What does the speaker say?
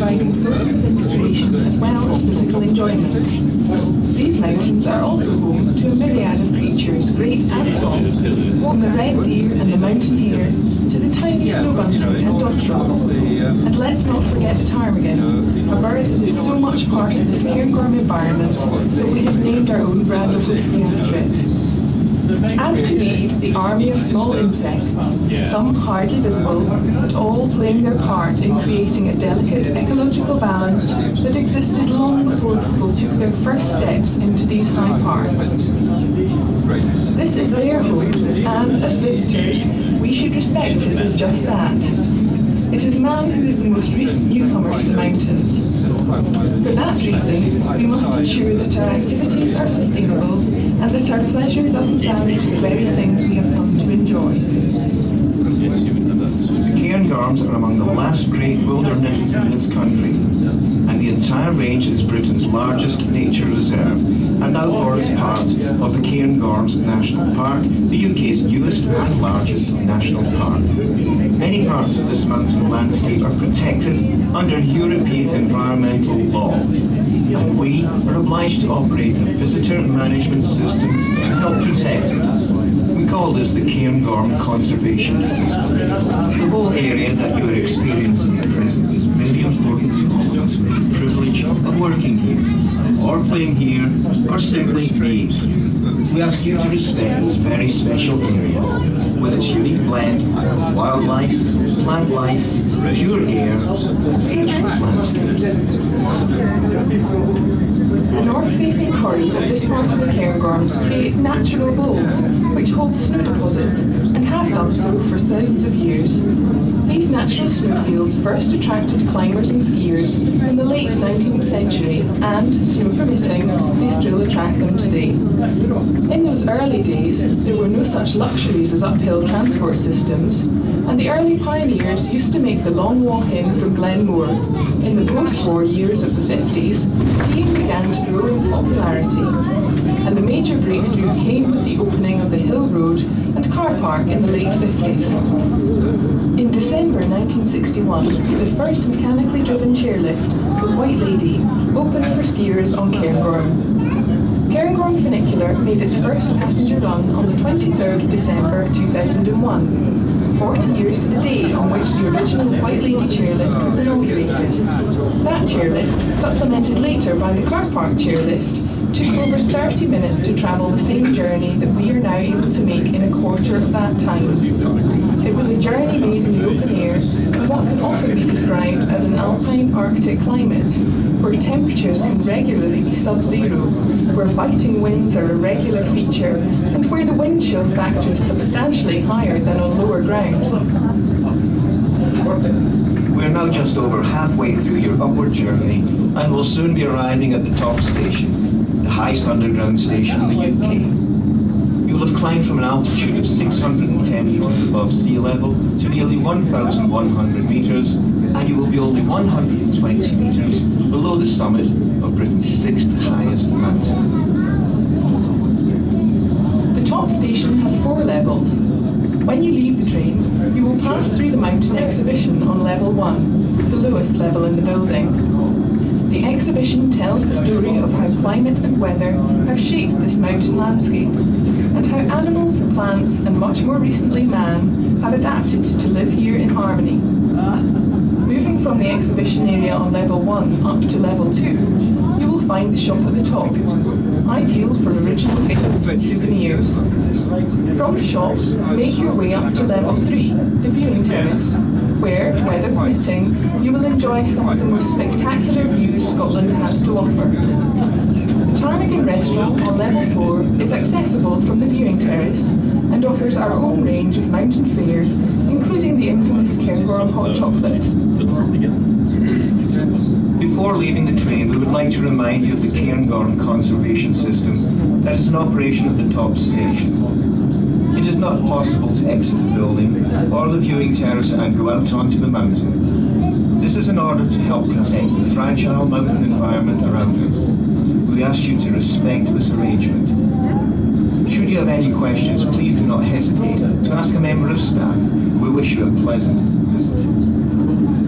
providing sources of inspiration as well as physical enjoyment. These mountains are also home to a myriad of creatures, great and small, from the red deer and the mountain hare to the tiny snow bunting and dotterel. And let's not forget the ptarmigan, a bird that is so much part of this CairnGorm environment that we have named our own brand of whisky after it. Add to these the army of small insects, some hardly visible, but all playing their part in creating a delicate ecological balance that existed long before people took their first steps into these high parts. This is their home, and as visitors, we should respect it as just that. It is man who is the most recent newcomer to the mountains. For that reason, we must ensure that our activities are sustainable and that our pleasure doesn't damage the very things we have come to enjoy. The CairnGorms are among the last great wildernesses in this country, and the entire range is Britain's largest nature reserve, and now forms part of the CairnGorms National Park, the UK's newest and largest national park. Many parts of this mountain landscape are protected under European environmental law, and we are obliged to operate a visitor management system to help protect it. We call this the CairnGorm Conservation System. The whole area that you are experiencing at present is very important to all of us with the privilege of working here, or playing here, or simply being here. We ask you to respect this very special area, with its unique blend of wildlife, plant life, pure air, and ageless landscapes. The north-facing corries of this part of the CairnGorms create natural bowls, which hold snow deposits, and have done so for thousands of years. These natural snowfields first attracted climbers and skiers in the late 19th century, and, snow permitting, they still attract them today. In those early days, there were no such luxuries as uphill transport systems, and the early pioneers used to make the long walk in from Glenmore. In the post-war years of the 50s, skiing began to grow in popularity, and the major breakthrough came with the opening of the Hill Road and car park in the late 50s. In December 1961, the first mechanically driven chairlift, the White Lady, opened for skiers on CairnGorm. CairnGorm Funicular made its first passenger run on the 23rd of December 2001, 40 years to the day on which the original White Lady chairlift was inaugurated. That chairlift, supplemented later by the car park chairlift, took over 30 minutes to travel the same journey that we are now able to make in a quarter of that time. It was a journey made in the open air in what can often be described as an alpine Arctic climate, where temperatures can regularly be sub-zero, where biting winds are a regular feature, and where the wind chill factor is substantially higher than on lower ground. We are now just over halfway through your upward journey and will soon be arriving at the top station, the highest underground station in the UK. You will have climbed from an altitude of 610 metres above sea level to nearly 1,100 metres, and you will be only 120 metres below the summit of Britain's sixth highest mountain. The top station has 4 levels. When you leave the train, you will pass through the mountain exhibition on level 1, the lowest level in the building. The exhibition tells the story of how climate and weather have shaped this mountain landscape, and how animals, plants, and much more recently man, have adapted to live here in harmony. Moving from the exhibition area on level 1 up to level 2, you will find the shop at the top, ideal for original gifts and souvenirs. From the shop, make your way up to level 3, the viewing terrace, where, weather permitting, you will enjoy some of the most spectacular views Scotland has to offer. The Ptarmigan restaurant on level 4 is accessible from the viewing terrace and offers our own range of mountain fare, including the infamous CairnGorm hot chocolate. Before leaving the train, we would like to remind you of the CairnGorm Conservation System that is in operation at the top station. It is not possible to exit the building or the viewing terrace and go out onto the mountain. This is in order to help protect the fragile mountain environment around us. We ask you to respect this arrangement. Should you have any questions, please do not hesitate to ask a member of staff. We wish you a pleasant visit.